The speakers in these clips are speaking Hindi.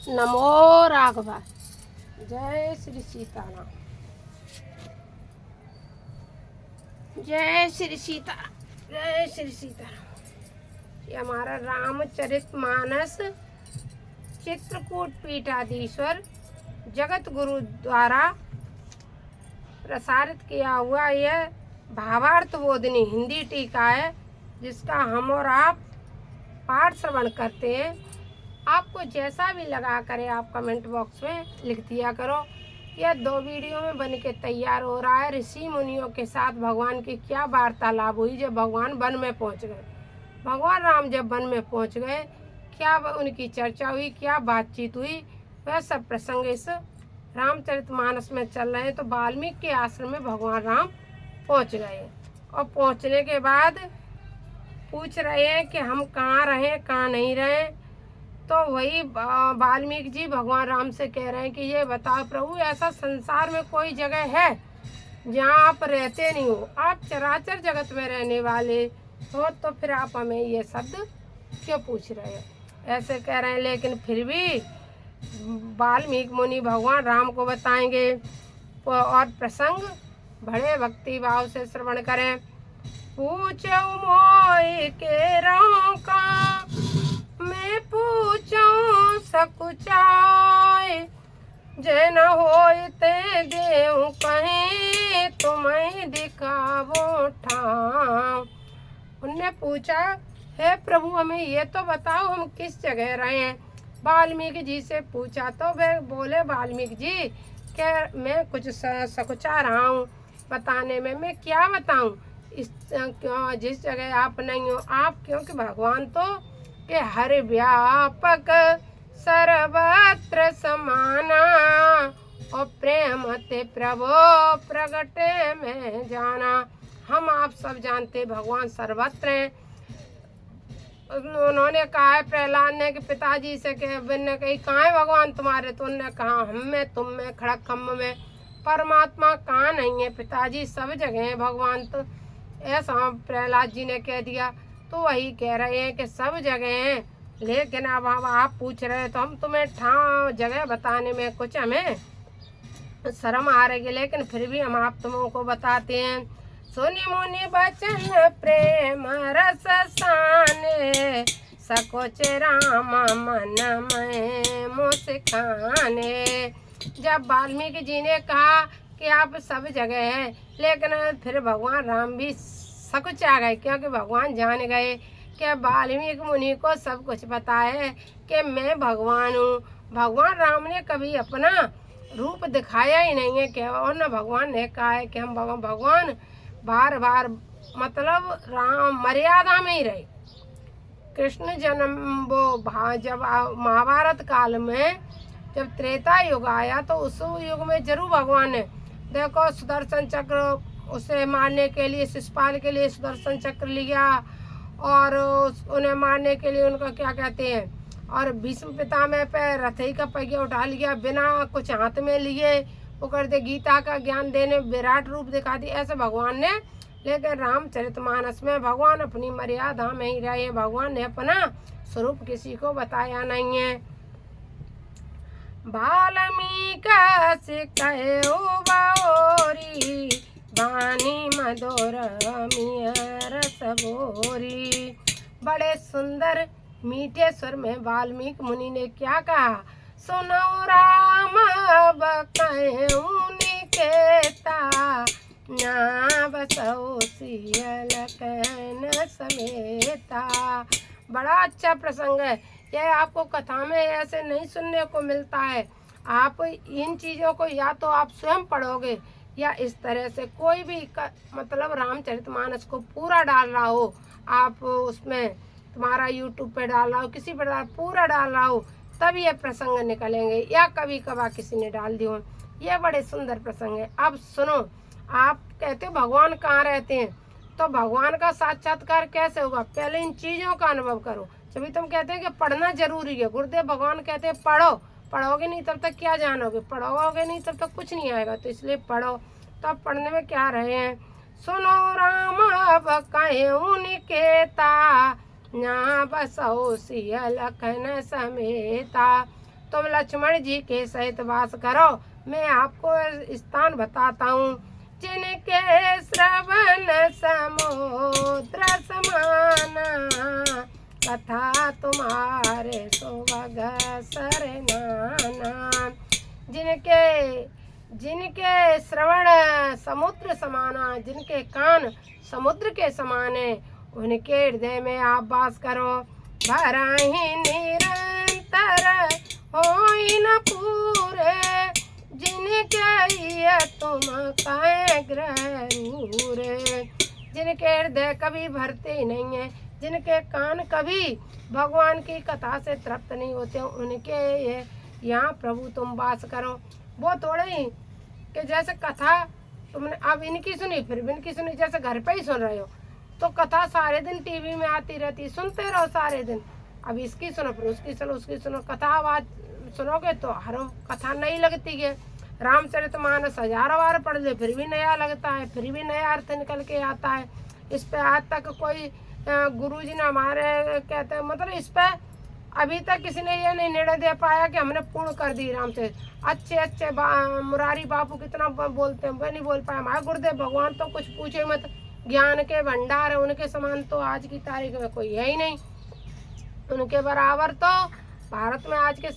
नमो राघवा। जय श्री सीताराम। जय श्री सीताराम। जय श्री सीताराम। ये हमारा रामचरितमानस चित्रकूट पीठाधीश्वर जगत गुरु द्वारा प्रसारित किया हुआ यह भावार्थ बोधनी हिंदी टीका है, जिसका हम और आप पाठ श्रवण करते हैं। आपको जैसा भी लगा करे आप कमेंट बॉक्स में लिख दिया करो। यह 2 वीडियो में बन के तैयार हो रहा है। ऋषि मुनियों के साथ भगवान की क्या वार्तालाप हुई जब भगवान वन में पहुंच गए। भगवान राम जब वन में पहुंच गए, क्या उनकी चर्चा हुई, क्या बातचीत हुई, वह सब प्रसंग इस रामचरितमानस में चल रहे हैं। तो वाल्मीकि के आश्रम में भगवान राम पहुंच गए और पहुंचने के बाद पूछ रहे हैं कि हम कहाँ रहें, कहाँ नहीं रहें। तो वही वाल्मीकि जी भगवान राम से कह रहे हैं कि ये बताओ प्रभु, ऐसा संसार में कोई जगह है जहाँ आप रहते नहीं हो? आप चराचर जगत में रहने वाले हो, तो फिर आप हमें ये शब्द क्यों पूछ रहे हो? ऐसे कह रहे हैं। लेकिन फिर भी वाल्मीकि मुनि भगवान राम को बताएंगे और प्रसंग बड़े भक्ति भाव से श्रवण करें। पूछो मोय के राम का, मैं पूछूं सकुचाय, जे न होय ते देऊ कहीं, तुम्हें दिखावो ठाव। उनने पूछा, हे प्रभु हमें ये तो बताओ हम किस जगह रहे हैं। वाल्मीकि जी से पूछा तो वे बोले, वाल्मीकि जी कि मैं कुछ सकुचा रहा हूँ बताने में। मैं क्या बताऊँ इस क्यों जिस जगह आप नहीं हो आप, क्योंकि भगवान तो के हर व्यापक सर्वत्र समाना, और प्रेम ते प्रभु प्रगटे में जाना। हम आप सब जानते भगवान सर्वत्र हैं। उन्होंने कहा है प्रहलाद ने कि पिताजी से ने कही, कहाँ है भगवान तुम्हारे? तो उन्होंने कहा, हम में, तुम में, खड़क खम्भ में। परमात्मा कहाँ नहीं है पिताजी, सब जगह है भगवान। तो ऐसा प्रहलाद जी ने कह दिया। तो वही कह रहे हैं कि सब जगह हैं, लेकिन अब आप पूछ रहे हैं तो हम तुम्हें ठाव जगह बताने में कुछ हमें शर्म आ रही है, लेकिन फिर भी हम आप तुमों को बताते हैं। सुनि मुनि बचन प्रेम रस साने, सकोच राम मन में मुस्काने। जब वाल्मीकि जी ने कहा कि आप सब जगह हैं, लेकिन फिर भगवान राम भी सकुचा गए, क्योंकि भगवान जान गए कि वाल्मीकि मुनि को सब कुछ पता है कि मैं भगवान हूँ। भगवान राम ने कभी अपना रूप दिखाया ही नहीं है कि, और न भगवान ने कहा है कि हम भगवान बार बार मतलब राम मर्यादा में ही रहे। कृष्ण जन्म वो जब महाभारत काल में जब त्रेता युग आया, तो उस युग में जरूर भगवान ने देखो सुदर्शन चक्र उसे मारने के लिए, शिशुपाल के लिए सुदर्शन चक्र लिया, और उन्हें मारने के लिए उनका क्या कहते हैं, और भीष्म पितामह पे रथई का पहिया उठा लिया बिना कुछ हाथ में लिए। वो करते गीता का ज्ञान देने विराट रूप दिखा दी ऐसे भगवान ने। लेकिन रामचरितमानस में भगवान अपनी मर्यादा में ही रहे। भगवान ने अपना स्वरूप किसी को बताया नहीं है। वाल्मीकि कहो बाओरी, बानी मधुर रस बोरी। बड़े सुंदर मीठे स्वर में वाल्मीकि मुनि ने क्या कहा, सुनो राम अब कहूँ निकेता, ना बसो सियल कहन समेता। बड़ा अच्छा प्रसंग है यह, आपको कथा में ऐसे नहीं सुनने को मिलता है। आप इन चीज़ों को या तो आप स्वयं पढ़ोगे, या इस तरह से कोई भी मतलब रामचरितमानस को पूरा डाल रहा हो, आप उसमें तुम्हारा यूट्यूब पे डाल रहा हो, किसी पर पूरा डाल रहा हो, तब ये प्रसंग निकलेंगे, या कभी कभार किसी ने डाल दिए। ये बड़े सुंदर प्रसंग है। अब सुनो, आप कहते हो भगवान कहाँ रहते हैं, तो भगवान का साक्षात्कार कैसे होगा? पहले इन चीज़ों का अनुभव करो, तभी तुम कहते हैं कि पढ़ना जरूरी है। गुरुदेव भगवान कहते हैं पढ़ो, पढ़ोगे नहीं तब तक क्या जानोगे, पढ़ोगे नहीं तब तक कुछ नहीं आएगा। तो इसलिए पढ़ो। तो अब पढ़ने में क्या रहे हैं, सुनो राम अब कहूँ निकेता, ना बसो सिय लखन समेता। तुम लक्ष्मण जी के सहित वास करो। मैं आपको स्थान बताता हूँ। जिनके श्रवण समुद्र समाना, कथा तुम्हारे सुभग सरनाना। जिनके श्रवण समुद्र समाना, जिनके कान समुद्र के समाने, उनके हृदय में आप वास करो। भरहि निरंतर होई न पूरे, जिनके तुम कहे ग्रह रूरे। जिनके हृदय कभी भरते ही नहीं है, जिनके कान कभी भगवान की कथा से तृप्त नहीं होते, उनके यहाँ प्रभु तुम वास करो। वो थोड़े ही कि जैसे कथा तुमने अब इनकी सुनी फिर भी इनकी सुनी, जैसे घर पे ही सुन रहे हो तो कथा सारे दिन टीवी में आती रहती, सुनते रहो सारे दिन। अब इसकी सुनो फिर उसकी सुनो, उसकी सुनो, कथा आवाज सुनोगे तो हर कथा नई लगती है। रामचरितमानस हजारों बार पढ़ ले फिर भी नया लगता है, फिर भी नया अर्थ निकल के आता है। इस पे आज तक कोई गुरुजी ने हमारे कहते हैं, मतलब इस पे अभी तक किसी ने ये नहीं निर्णय दे पाया कि हमने पूर्ण कर दी रामचरित। अच्छे मुरारी बापू कितना बोलते हैं, वह नहीं बोल पाया। हमारे गुरुदेव भगवान तो कुछ पूछे मत, ज्ञान के भंडार है, उनके समान तो आज की तारीख में कोई है ही नहीं। उनके बराबर तो भारत में आज के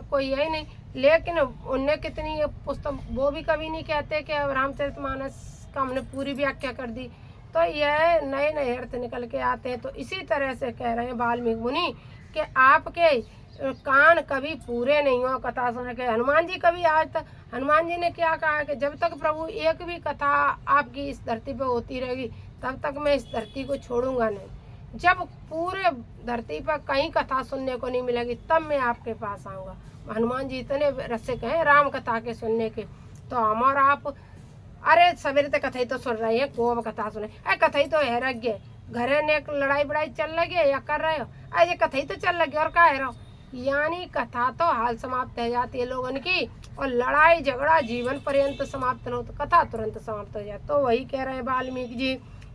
कोई है ही नहीं। लेकिन उनने कितनी पुस्तक, वो भी कभी नहीं कहते कि रामचरितमानस का हमने पूरी व्याख्या कर दी। तो यह नए नए अर्थ निकल के आते हैं। तो इसी तरह से कह रहे हैं वाल्मीकि मुनि कि आपके कान कभी पूरे नहीं हो कथा सुन के। हनुमान जी कभी आज तक, हनुमान जी ने क्या कहा कि जब तक प्रभु एक भी कथा आपकी इस धरती पे होती रहेगी तब तक मैं इस धरती को छोड़ूंगा नहीं। जब पूरे धरती पर कहीं कथा सुनने को नहीं मिलेगी तब मैं आपके पास आऊँगा। हनुमान जी इतने रसिक हैं राम कथा के सुनने के। तो हम और आप अरे सवेरे तक कथा ही तो सुन रहे हैं, को कथा सुने, अरे कथा ही तो है रख गए, घरे ने लड़ाई बड़ाई चल लगे या कर रहे हो, अरे ये कथा ही तो चल लगे और क्या है रहो। यानी कथा तो हाल समाप्त हो जाती है लोगों की, और लड़ाई झगड़ा जीवन पर्यंत समाप्त न हो तो कथा तुरंत समाप्त हो जाए। तो वही कह रहे हैं वाल्मीकि जी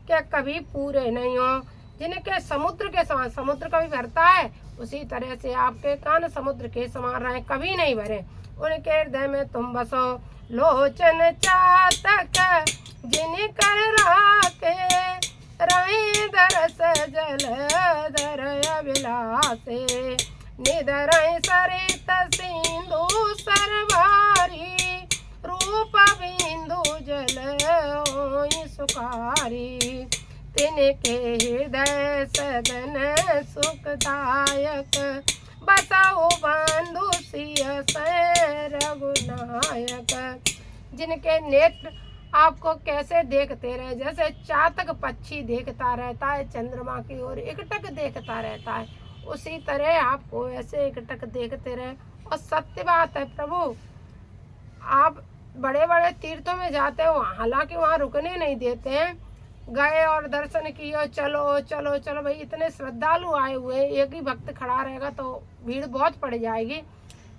कि कभी पूरे नहीं हो। जिनके समुद्र के समान, समुद्र कभी भरता है उसी तरह से आपके कान समुद्र के समान रहे, कभी नहीं भरे। उनके हृदय में तुम बसो। लोचन चातक जिन कर राखे, रही दरस जल धर अभिलाषे। निधर सरित सिंधु सरवारी, रूप बिंदु जल होई सुखारी। तिनके हृदय सदन सुखदायक, बसाओ बंधु सिय से रघुनायक। जिनके नेत्र आपको कैसे देखते रहे, जैसे चातक पक्षी देखता रहता है चंद्रमा की ओर एकटक देखता रहता है, उसी तरह आपको ऐसे एकटक देखते रहे। और सत्य बात है प्रभु, आप बड़े बड़े तीर्थों में जाते हो, हालांकि वहाँ रुकने नहीं देते हैं। गए और दर्शन किए, चलो चलो चलो भाई, इतने श्रद्धालु आए हुए, एक ही भक्त खड़ा रहेगा तो भीड़ बहुत पड़ जाएगी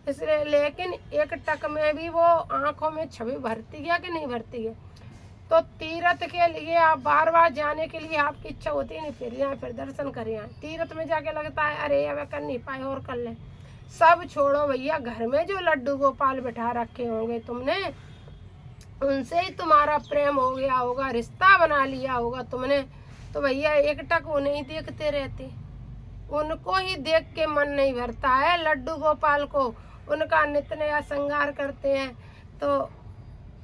इसलिए। लेकिन एक टक में भी वो आंखों में छवि भरती है कि नहीं भरती है। तो तीर्थ के लिए आप बार बार जाने के लिए आपकी इच्छा होती है, नहीं फिर यहाँ फिर दर्शन करें। यहाँ तीर्थ में जाके लगता है अरे अब कर नहीं पाए और कर ले। सब छोड़ो भैया, घर में जो लड्डू गोपाल बिठा रखे होंगे तुमने, उनसे ही तुम्हारा प्रेम हो गया होगा, रिश्ता बना लिया होगा तुमने। तो भैया एक टक वो नहीं देखते रहते, उनको ही देख के मन नहीं भरता है। लड्डू गोपाल को उनका नित्य नया श्रृंगार करते हैं तो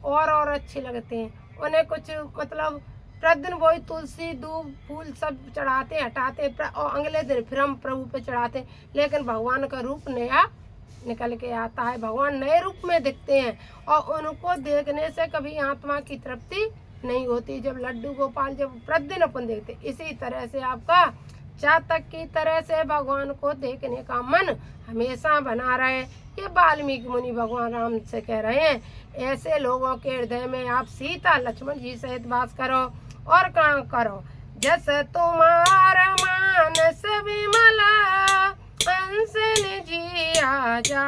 और अच्छे लगते हैं। उन्हें कुछ मतलब प्रतिदिन वही तुलसी दूब फूल सब चढ़ाते हटाते और अगले दिन फिर हम प्रभु पे चढ़ाते। लेकिन भगवान का रूप नया निकल के आता है, भगवान नए रूप में दिखते हैं और उनको देखने से कभी आत्मा की तृप्ति नहीं होती। जब लड्डू गोपाल जब प्रतिदिन अपन देखते, इसी तरह से आपका चातक की तरह से भगवान को देखने का मन हमेशा बना रहे। ये वाल्मीकि मुनि भगवान राम से कह रहे हैं, ऐसे लोगों के हृदय में आप सीता लक्ष्मण जी सहित वास करो और काम करो। जस तुम्हारा मानस विमला हंसन जी आजा,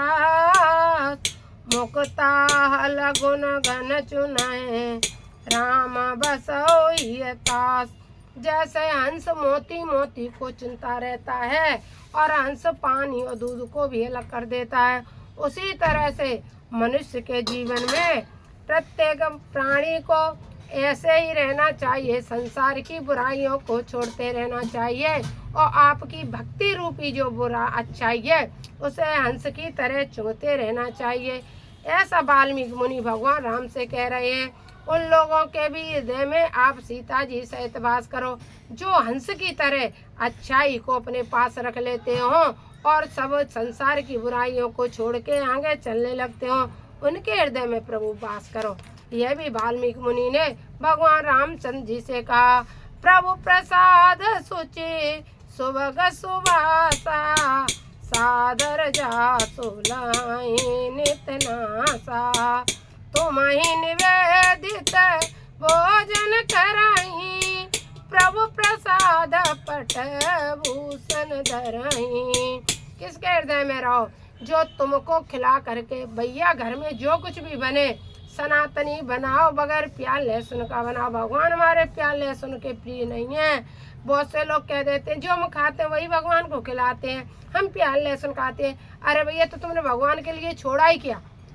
मुक्ता लगुन गन चुनाए राम बसोई तास। जैसे हंस मोती मोती को चुनता रहता है और हंस पानी और दूध को भी अलग कर देता है, उसी तरह से मनुष्य के जीवन में प्रत्येक प्राणी को ऐसे ही रहना चाहिए। संसार की बुराइयों को छोड़ते रहना चाहिए और आपकी भक्ति रूपी जो बुरा अच्छाई है उसे हंस की तरह चुनते रहना चाहिए। ऐसा वाल्मीकि मुनि भगवान राम से कह रहे हैं। उन लोगों के भी हृदय में आप सीता जी सहित वास करो जो हंस की तरह अच्छाई को अपने पास रख लेते हो और सब संसार की बुराइयों को छोड़ के आगे चलने लगते हो। उनके हृदय में प्रभु वास करो। यह भी वाल्मीकि मुनि ने भगवान रामचंद्र जी से कहा। प्रभु प्रसाद सुचि सुभग सुवासा सादर जासु लाई नित नासा। तुम ही निवेदित भोजन कराई प्रभु प्रसाद पट भूषण धरई। किसके हृदय में रहो? जो तुमको खिला करके भैया घर में जो कुछ भी बने सनातनी बनाओ, बगैर प्याज लहसुन का बनाओ। भगवान हमारे प्याज लहसुन के प्रिय नहीं है। बहुत से लोग कह देते हैं जो हम खाते हैं वही भगवान को खिलाते हैं, हम प्याज लहसुन खाते हैं। अरे भैया तो तुमने भगवान के लिए छोड़ा ही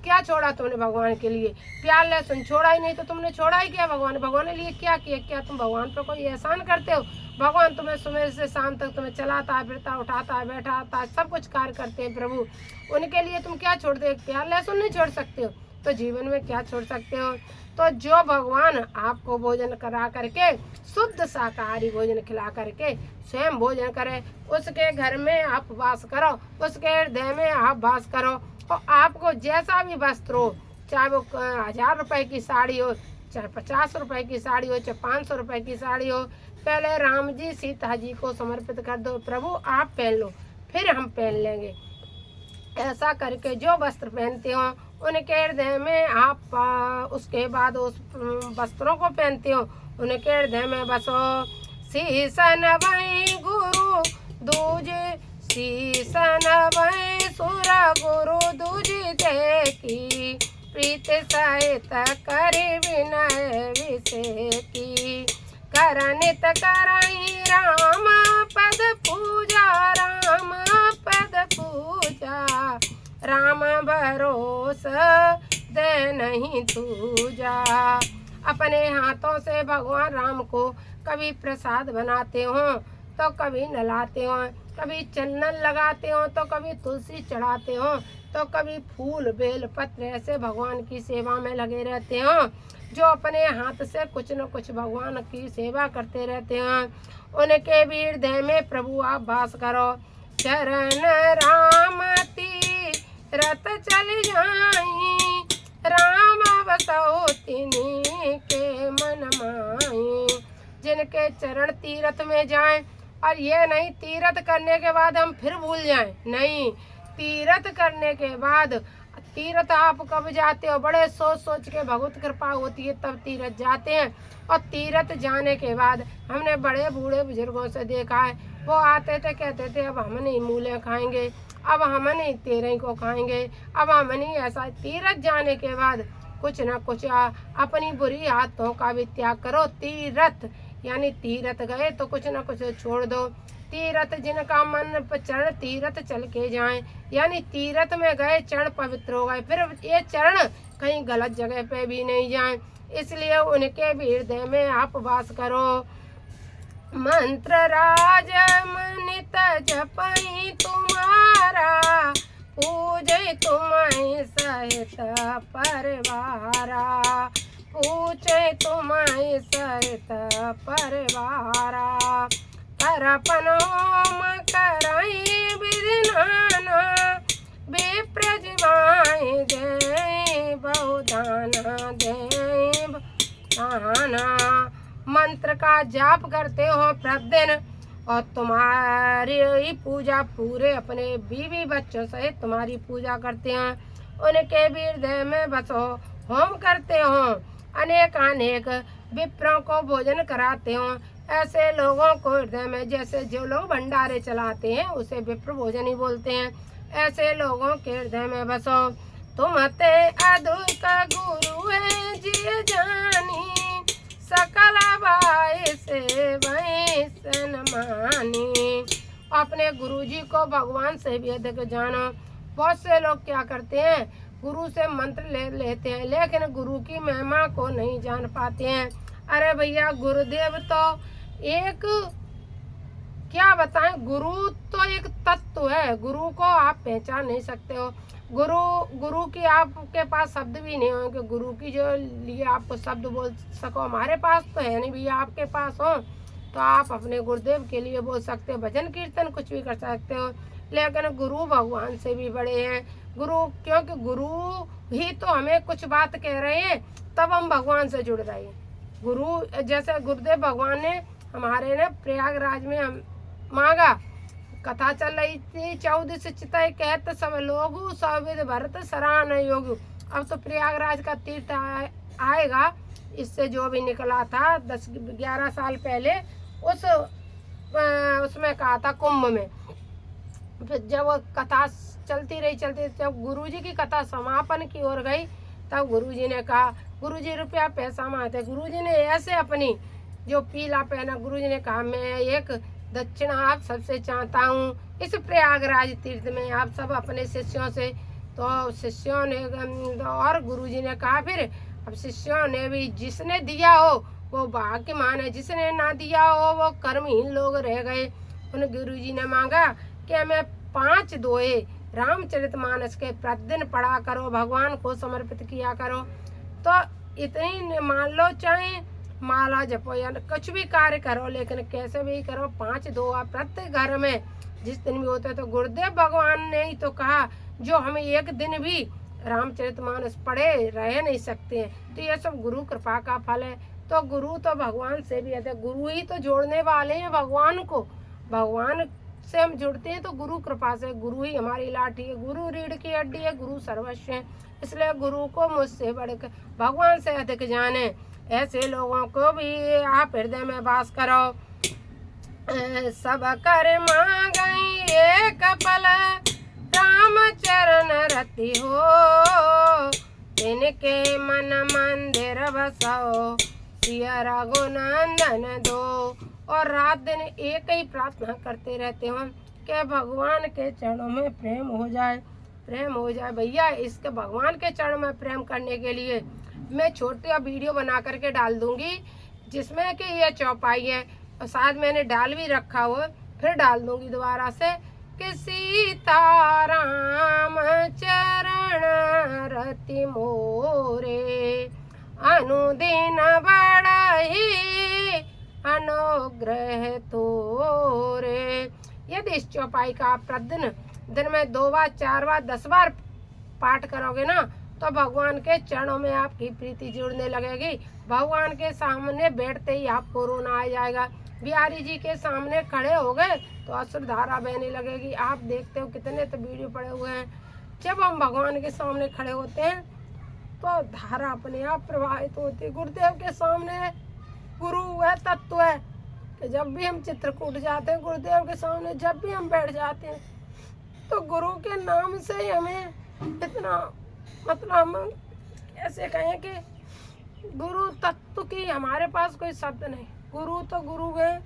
क्या छोड़ा तुमने भगवान के लिए? प्याज लहसुन छोड़ा ही नहीं तो तुमने छोड़ा ही क्या भगवान के लिए क्या किया? क्या तुम भगवान पर कोई एहसान करते हो? भगवान तुम्हें सुबह से शाम तक तुम्हें चलाता है, फिरता, उठाता है, बैठाता है, सब कुछ कार्य करते हैं प्रभु। उनके लिए तुम क्या छोड़ते हो? प्याज लहसुन नहीं छोड़ सकते हो तो जीवन में क्या छोड़ सकते हो? तो जो भगवान आपको भोजन करा करके शुद्ध शाकाहारी भोजन खिला करके स्वयं भोजन करे, उसके घर में आप वास करो, उसके हृदय में आप वास करो। और आपको जैसा भी वस्त्र हो, चाहे वो 1000 रुपए की साड़ी हो, चाहे 50 रुपए की साड़ी हो, चाहे 500 रुपए की साड़ी हो, पहले राम जी सीता जी को समर्पित कर दो। प्रभु आप पहन लो, फिर हम पहन लेंगे। ऐसा करके जो वस्त्र पहनते हो उनके हृदय में आप उसके बाद उस वस्त्रों को पहनते हो उनके हृदय में बसो। शीसन वही गुरु दूजे शीसन वही सुर गुरु दूजी देखी प्रीत सहित करी विनय विषेकी। करनित करई राम पद पूजा राम पद पूजा राम भरोस दे नहीं दूजा। अपने हाथों से भगवान राम को कभी प्रसाद बनाते हो तो कभी नलाते हो, कभी चंदन लगाते हो तो कभी तुलसी चढ़ाते हो तो कभी फूल बेल पत्र ऐसे भगवान की सेवा में लगे रहते हो। जो अपने हाथ से कुछ न कुछ भगवान की सेवा करते रहते हैं उनके भी हृदय में प्रभु आप वास करो। चरण राम तीरथ चल जाई राम बसो तिन्हीं के मन माई। जिनके चरण तीर्थ में जाएं, और ये नहीं तीर्थ करने के बाद हम फिर भूल जाएं, नहीं, तीर्थ करने के बाद तीर्थ आप कब जाते हो? बड़े सोच सोच के भगवत कृपा होती है तब तीर्थ जाते हैं। और तीर्थ जाने के बाद हमने बड़े बूढ़े बुजुर्गों से देखा है, वो आते थे कहते थे अब हम नहीं मूले खाएंगे, अब हम नहीं तेरही को खाएंगे, अब हम नहीं ऐसा। तीर्थ जाने के बाद कुछ न कुछ अपनी बुरी आदतों का भी त्याग करो। तीर्थ यानी तीर्थ गए तो कुछ न कुछ छोड़ दो। तीर्थ जिनका मन चरण तीर्थ चल के जाएं, यानी तीर्थ में गए चरण पवित्र हो गए, फिर ये चरण कहीं गलत जगह पे भी नहीं जाएं, इसलिए उनके भी हृदय में आप वास करो। मंत्र राज मनित जपई तुम्हारा पूजे तुम्हें सहित परिवारा पूछे तुम्हें सहित परिवारा। करपन होम करई विधि नाना विप्र जीवाई दे बहुदाना दे दाना। मंत्र का जाप करते हो प्रतिदिन और तुम्हारी पूजा पूरे अपने बीवी बच्चों सहित तुम्हारी पूजा करते हैं, उनके भी हृदय में बसो। होम करते हो, अनेक अनेक विप्रों को भोजन कराते हो। ऐसे लोगों को हृदय में, जैसे जो लोग भंडारे चलाते हैं उसे विप्र भोजन ही बोलते हैं, ऐसे लोगों के हृदय में बसो। तुम ते अधुक गुरु है जिय जानी सकल भाई से वैसन मानी। अपने गुरुजी को भगवान से भी अधिक जानो। बहुत से लोग क्या करते हैं, गुरु से मंत्र ले लेते हैं लेकिन गुरु की महिमा को नहीं जान पाते हैं। अरे भैया, गुरुदेव तो एक, क्या बताएं, गुरु तो एक तत्व है, गुरु को आप पहचान नहीं सकते हो। गुरु की आपके पास शब्द भी नहीं होंगे, गुरु की जो लिए आपको शब्द बोल सको। हमारे पास तो है नहीं भैया, आपके पास हो तो आप अपने गुरुदेव के लिए बोल सकते हो, भजन कीर्तन कुछ भी कर सकते हो। लेकिन गुरु भगवान से भी बड़े हैं। गुरु, क्योंकि गुरु ही तो हमें कुछ बात कह रहे हैं तब हम भगवान से जुड़ रहे हैं। गुरु जैसे गुरुदेव भगवान ने हमारे ने प्रयागराज में हम मांगा, कथा चल रही थी, 14 चितय कहत सब लोग सविद भरत सराहन योग। अब तो प्रयागराज का तीर्थ आएगा, इससे जो भी निकला था 10-11 साल पहले उसमें कहा था कुंभ में। फिर जब कथा चलती रही जब गुरुजी की कथा समापन की ओर गई तब गुरुजी ने कहा, गुरुजी रुपया पैसा मांगते। गुरुजी ने ऐसे अपनी जो पीला पहना, गुरुजी ने कहा मैं एक दक्षिणा आप सबसे चाहता हूँ इस प्रयागराज तीर्थ में, आप सब अपने शिष्यों से। तो शिष्यों ने और गुरुजी ने कहा फिर, अब शिष्यों ने भी, जिसने दिया हो वो भाग्यमान है, जिसने ना दिया हो वो कर्महीन लोग रह गए। उन गुरुजी ने मांगा कि हमें 5 दोहे रामचरितमानस के प्रतिदिन पढ़ा करो, भगवान को समर्पित किया करो। तो इतनी मान लो, चाहे माला जपो या कुछ भी कार्य करो, लेकिन कैसे भी करो 5 दोहा प्रत्येक घर में जिस दिन भी होते। तो गुरुदेव भगवान ने ही तो कहा, जो हम एक दिन भी रामचरितमानस पढ़े रह नहीं सकते हैं। तो ये सब गुरु कृपा का फल है। तो गुरु तो भगवान से भी है, गुरु ही तो जोड़ने वाले हैं भगवान को। भगवान से हम जुड़ते हैं तो गुरु कृपा से। गुरु ही हमारी लाठी है, गुरु रीढ़ की हड्डी है, गुरु सर्वस्व है। इसलिए गुरु को मुझसे बढ़कर भगवान से अधिक जाने, ऐसे लोगों को भी आप हृदय में वास करो। सब कर मांगई एक पल राम चरण रति हो, इनके मन मंदिर बसाओ सिया रघुनंदन दो। और रात दिन एक ही प्रार्थना करते रहते हो कि भगवान के चरणों में प्रेम हो जाए, प्रेम हो जाए। भैया, इसके भगवान के चरणों में प्रेम करने के लिए मैं छोटी वीडियो बना करके डाल दूंगी, जिसमें कि ये चौपाई है, और शायद मैंने डाल भी रखा हो, फिर डाल दूंगी दोबारा से कि सीताराम चरण रति मोरे, अनुदिन बढ़ई अनुग्रह तोरे। यदि इस चौपाई का आप प्रतिदिन दिन में 2 बार 4 बार 10 बार पाठ करोगे ना, तो भगवान के चरणों में आपकी प्रीति जुड़ने लगेगी। भगवान के सामने बैठते ही आपको रोना आ जाएगा। बिहारी जी के सामने खड़े हो गए तो अश्रु धारा बहने लगेगी। आप देखते हो कितने तो वीडियो पड़े हुए हैं, जब हम भगवान के सामने खड़े होते हैं तो धारा अपने आप प्रवाहित होती है। गुरुदेव के सामने गुरु वह तत्व है कि जब भी हम चित्रकूट जाते हैं, गुरुदेव के सामने जब भी हम बैठ जाते हैं, तो गुरु के नाम से ही हमें इतना, मतलब हम ऐसे कहें कि गुरु तत्व की हमारे पास कोई शब्द नहीं। गुरु तो गुरु है,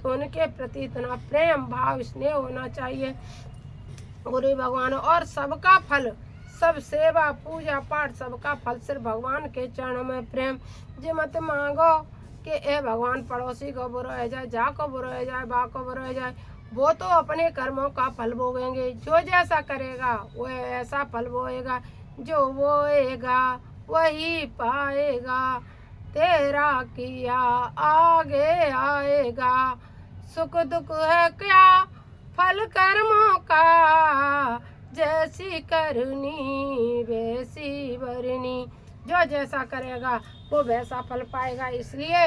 तो उनके प्रति इतना प्रेम भाव स्नेह होना चाहिए। गुरु भगवान, और सबका फल, सब सेवा पूजा पाठ सबका फल सिर्फ भगवान के चरणों में प्रेम। जे मत मांगो कि ए भगवान पड़ोसी को बुरा हो जाए, जा को बुरा हो जाए, बा को बुरा हो जाए, वो तो अपने कर्मों का फल भोगेंगे। जो जैसा करेगा वो ऐसा फल भोगेगा, जो बोएगा वही पाएगा, तेरा किया आगे आएगा। सुख दुख है क्या फल कर्मों का, जैसी करनी वैसी भरनी। जो जैसा करेगा वो वैसा फल पाएगा। इसलिए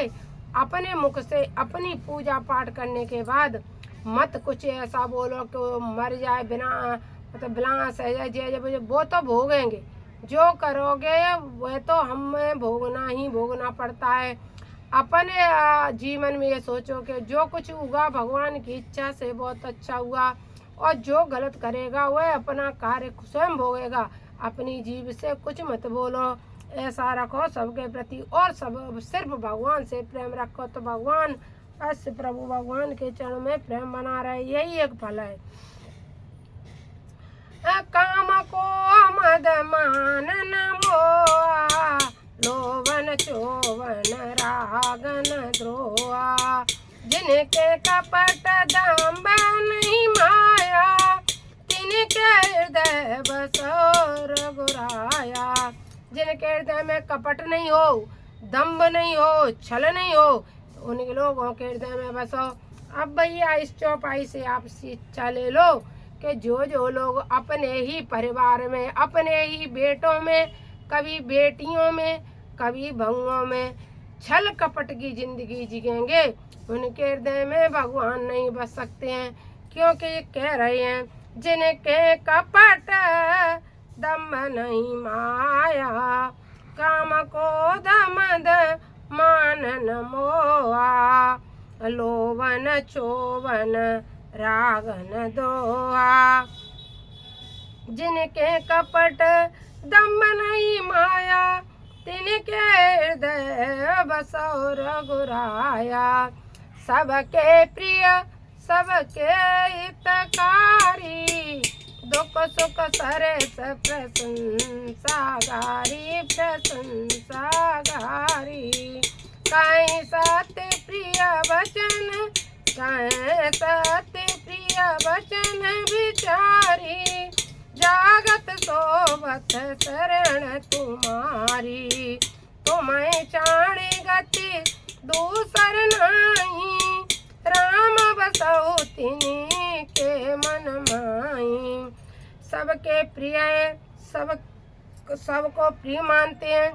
अपने मुख से अपनी पूजा पाठ करने के बाद मत कुछ ऐसा बोलो कि वो मर जाए, बिना मतलब विनाश है जाए, वो तो भोगेंगे। जो करोगे वह तो हमें भोगना ही भोगना पड़ता है। अपने जीवन में ये सोचो कि जो कुछ हुआ भगवान की इच्छा से बहुत अच्छा हुआ, और जो गलत करेगा वह अपना कार्य स्वयं भोगेगा। अपनी जीभ से कुछ मत बोलो। ऐसा रखो सबके प्रति और सब सिर्फ भगवान से प्रेम रखो तो भगवान बस प्रभु भगवान के चरण में प्रेम बना रहे, यही एक फल है। काम को मद मान न मोआ, लोभन चोवन रागन द्रोहा, जिनके कपट दम्भ नहीं माया, तिनके हृदय बसो रघुराया। जिनके हृदय में कपट नहीं हो, दम्भ नहीं हो, छल नहीं हो, उन लोगों के हृदय में बसो। अब भैया इस चौपाई से आप शिक्षा ले लो कि जो लोग अपने ही परिवार में, अपने ही बेटों में, कभी बेटियों में, कभी बहुओं में छल कपट की जिंदगी जिएंगे, उनके हृदय में भगवान नहीं बस सकते हैं। क्योंकि ये कह रहे हैं जिनके कपट दम नहीं माया, काम क्रोध मद मान न मोहा, लोभन चोवन रागन दोहा। जिनके कपट दम नहीं माया, तिनके हृदय बसो रघुराया। सबके प्रिय सबके हितकारी, दुख सुख सरेस प्रशंसागारी प्रशंसागारी। कहीं सत्य प्रिय वचन, कहीं सत्य प्रिय वचन विचारी, जागत सोबत शरण तुम्हारी। तुम्हें चाणी गति दूसर नहीं, राम बसौ तिन्हीं के मन माई। सबके प्रिय हैं, सबको प्रिय मानते हैं,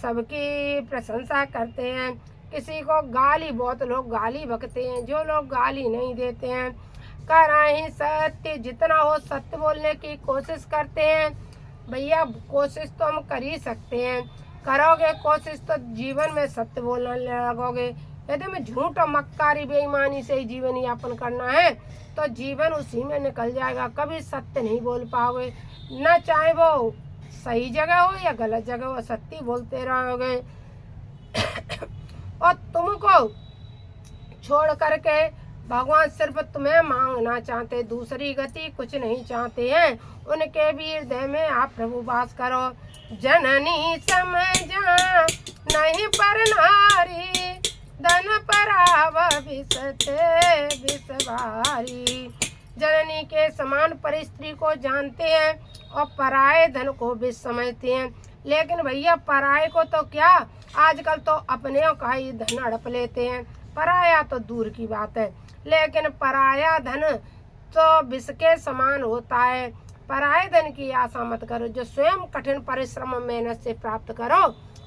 सबकी प्रशंसा करते हैं। किसी को गाली, बहुत लोग गाली बकते हैं, जो लोग गाली नहीं देते हैं। कराही सत्य, जितना हो सत्य बोलने की कोशिश करते हैं। भैया कोशिश तो हम कर ही सकते हैं, करोगे कोशिश तो जीवन में सत्य बोलने लगोगे। यदि में झूठ और मक्कारी बेईमानी से ही जीवन यापन करना है तो जीवन उसी में निकल जाएगा, कभी सत्य नहीं बोल पाओगे। न चाहे वो सही जगह हो या गलत जगह हो, सत्य बोलते रहोगे। और तुमको छोड़ करके भगवान सिर्फ तुम्हें मांगना चाहते, दूसरी गति कुछ नहीं चाहते हैं। उनके भी हृदय में आप प्रभु वास करो। जननी समझा नहीं पर नारी, धन पराव विसते विषभारी। जननी के समान पर स्त्री को जानते हैं और पराये धन को भी समझते हैं। लेकिन भैया पराये को तो क्या, आजकल तो अपने का ही धन हड़प लेते हैं। पराया तो दूर की बात है, लेकिन पराया धन तो विष के समान होता है। पराये धन की आशा मत करो, जो स्वयं कठिन परिश्रम मेहनत से प्राप्त करो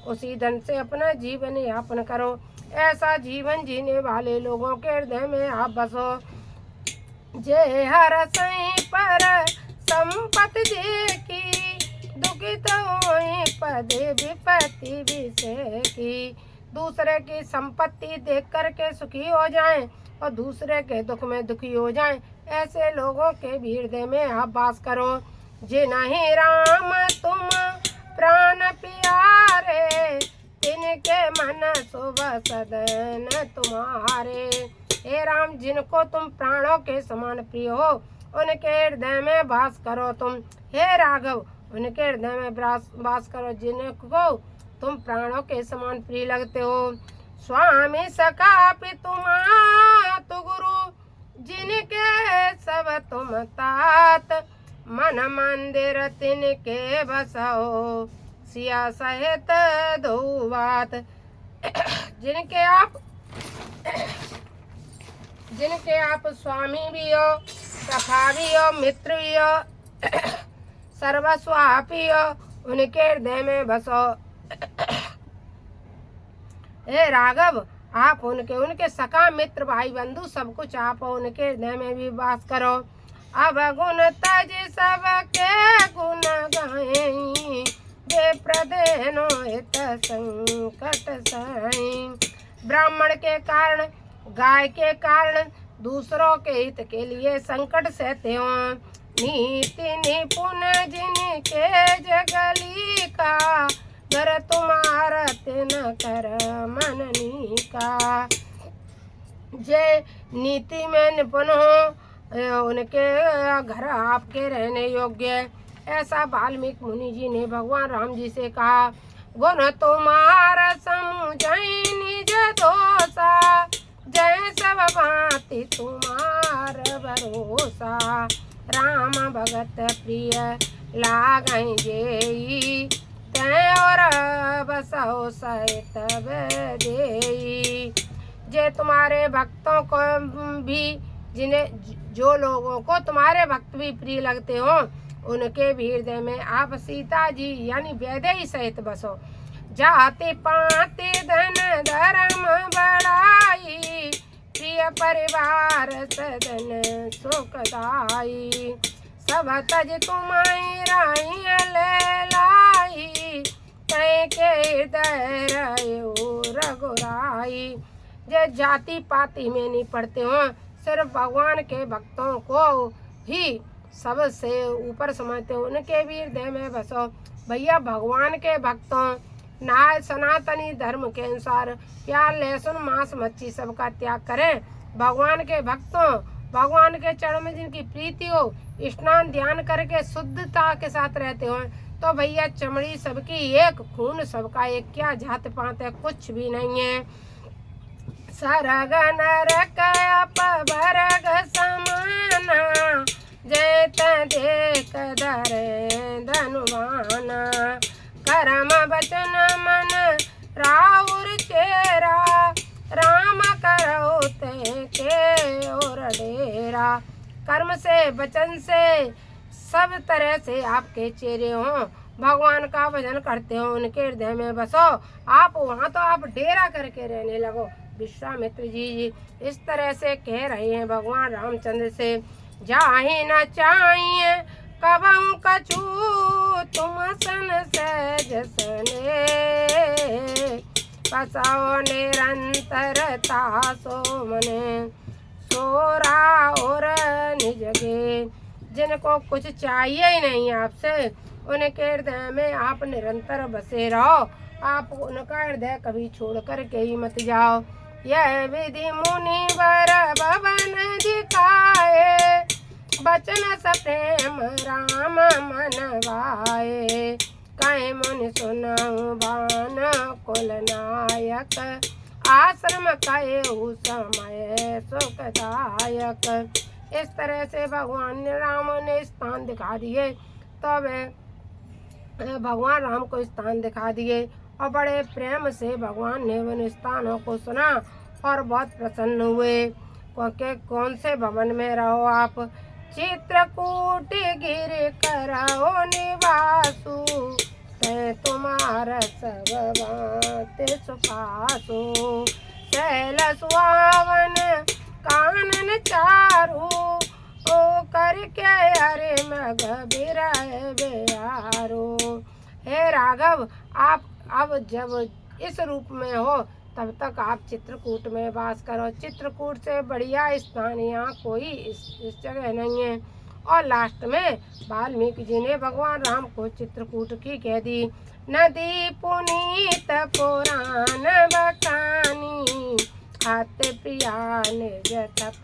उसी धन से अपना जीवन यापन करो। ऐसा जीवन जीने वाले लोगों के हृदय में आप बसो। जे हर सही पर संपत्ति देखी, दुखित होई पदे विपत्ति विषय की। दूसरे की संपत्ति देख करके सुखी हो जाएं और दूसरे के दुख में दुखी हो जाएं, ऐसे लोगों के भी हृदय में आप वास करो। जे नहीं राम तुम प्राण प्यारे, तिनके मन शोभा सदन तुम्हारे। हे राम, जिनको तुम प्राणों के समान प्रिय हो उनके हृदय में वास करो तुम। हे राघव, उनके हृदय में वास करो जिनको तुम प्राणों के समान प्रिय लगते हो। स्वामी सखा पितुमात गुरु, जिनके सब तुम तात, मन मंदिर तिनके बसाओ, सिया सहित दो बात। जिनके आप स्वामी भी हो, सखा भी हो, मित्र भी हो, सर्वस्व आप ही हो, उनके हृदय में बसो। हे राघव, आप उनके सखा मित्र भाई बंधु सब कुछ आप हो, उनके हृदय में भी वास करो। अब गुण तज सबके गुण गाएं, बेप्रदेनो हित संकट साई। ब्राह्मण के कारण, गाय के कारण दूसरों के हित के लिए संकट सहते हो। नीति निपुण जिनके जगली का, घर तो कर मननी का। जय नीति में निपुण हो उनके घर आपके रहने योग्य। ऐसा वाल्मीकि मुनि जी ने भगवान राम जी से कहा। गुण तुम्हारा समुझई निज दोषा, जय सब भांति तुम्हार भरोसा। राम भगत प्रिय लागई जेई, तय और बसो सहित देई। जे तुम्हारे भक्तों को भी, जिन्हें जो लोगों को तुम्हारे भक्त भी प्रिय लगते हो, उनके भी हृदय में आप सीता जी यानी वैदेही सहित बसो। जाति पाति धन धर्म बढ़ाई, प्रिय परिवार सदन सुखदाई। सब तज तुम्हारी राई लाई, तय के हृदय रहो रघुराई। जो जाति पाति में नहीं पड़ते हो, सिर्फ भगवान के भक्तों को ही सबसे ऊपर समझते हो, उनके भी हृदय में बसो। भैया भगवान के भक्तों ना सनातनी धर्म के अनुसार प्याज लहसुन मांस मच्छी सबका त्याग करें। भगवान के भक्तों भगवान के चरण में जिनकी प्रीति हो, स्नान ध्यान करके शुद्धता के साथ रहते हो, तो भैया चमड़ी सबकी एक, खून सबका एक, क्या जात पात है, कुछ भी नहीं है। सरग नरक अपवर्ग समाना, जैत देख धरे धनुवाना। कर्म वचन मन राउर चेरा, राम करो ते के और डेरा। कर्म से वचन से सब तरह से आपके चेहरे हों, भगवान का भजन करते हो, उनके हृदय में बसो। आप वहाँ तो आप डेरा करके रहने लगो। विश्वामित्र जी इस तरह से कह रहे हैं भगवान रामचंद्र से। जाहि न चाहिए कबहु कछु, तुम सन सहज सने। बसाओ निरंतरता सो मने, सोरा और निजगे। जिनको कुछ चाहिए ही नहीं आपसे, उनके हृदय में आप निरंतर बसे रहो। आप उनका हृदय कभी छोड़ कर के ही मत जाओ। यह विधि मुनि वर भवन दिखाए, बचन सप्रेम राम मन भाए। कहे मुनि सुनऊ बान कुल नायक, आश्रम कहे समय सुखदायक। इस तरह से भगवान राम ने स्थान दिखा दिए। तो भगवान राम को स्थान दिखा दिए और बड़े प्रेम से भगवान ने उन स्थानों को सुना और बहुत प्रसन्न हुए। क्योंकि कौन से भवन में रहो आप, चित्रकूट गिर करो निवासु, ते तुम्हारा सब बात सुपासु। शैल सुहावन कानन चारू, ओ करके हरे मग बिराए बेहारो। हे राघव, आप अब जब इस रूप में हो, तब तक आप चित्रकूट में वास करो। चित्रकूट से बढ़िया स्थान यहाँ कोई इस जगह नहीं है। और लास्ट में वाल्मीकि जी ने भगवान राम को चित्रकूट की कह दी। नदी पुनीत पुराण बखानी, आते प्रिया निज तप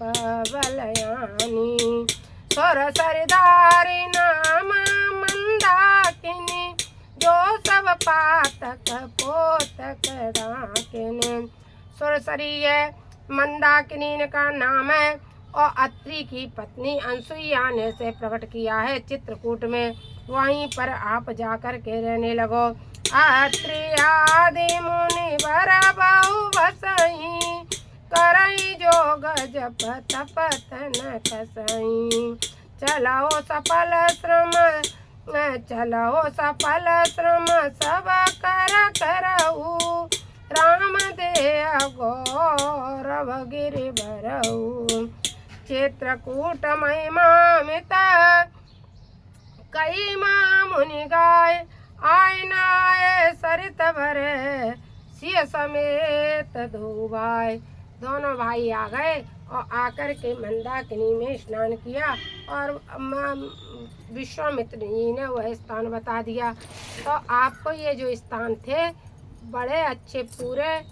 बलयानी। सुर सरदारी नाम मंदाकिनी, जो सब पातक पोतक डाकिनी। सुरसरी है मंदाकिनी का नाम है और अत्रि की पत्नी अनसुईया ने से प्रकट किया है चित्रकूट में। वहीं पर आप जाकर के रहने लगो। अत्रि आदि मुनि वर बहु बसई, करई जोग जप तप तन कसई। चलो सफल श्रम सब कर करऊ, राम दे गौरव गिरि भरऊ। चित्रकूट महिमामित कई माँ मुनि गाय, आय नाय सरित भरे सिय समेत दो भाई। दोनों भाई आ गए और आकर के मंदाकिनी में स्नान किया और विश्वामित्र जी ने वह स्थान बता दिया। तो आपको ये जो स्थान थे बड़े अच्छे पूरे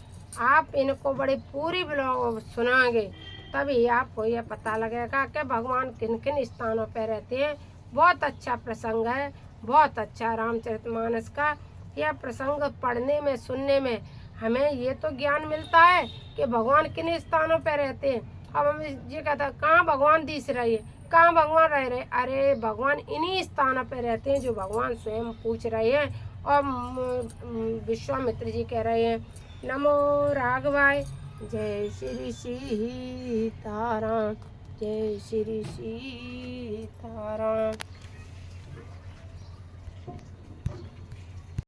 आप इनको बड़े पूरी ब्लॉग सुनाएंगे, तभी आपको यह पता लगेगा कि भगवान किन किन स्थानों पर रहते हैं। बहुत अच्छा प्रसंग है, बहुत अच्छा रामचरितमानस का यह प्रसंग पढ़ने में सुनने में हमें ये तो ज्ञान मिलता है कि भगवान किन स्थानों पर रहते हैं। अब हम ये कहता कहाँ भगवान दिख रही है, कहाँ भगवान रह रहे, अरे भगवान इन्हीं स्थानों पर रहते हैं जो भगवान स्वयं पूछ रहे हैं। और विश्वामित्र जी कह रहे हैं नमो राघवाय, जय श्री सीताराम, जय श्री सीताराम।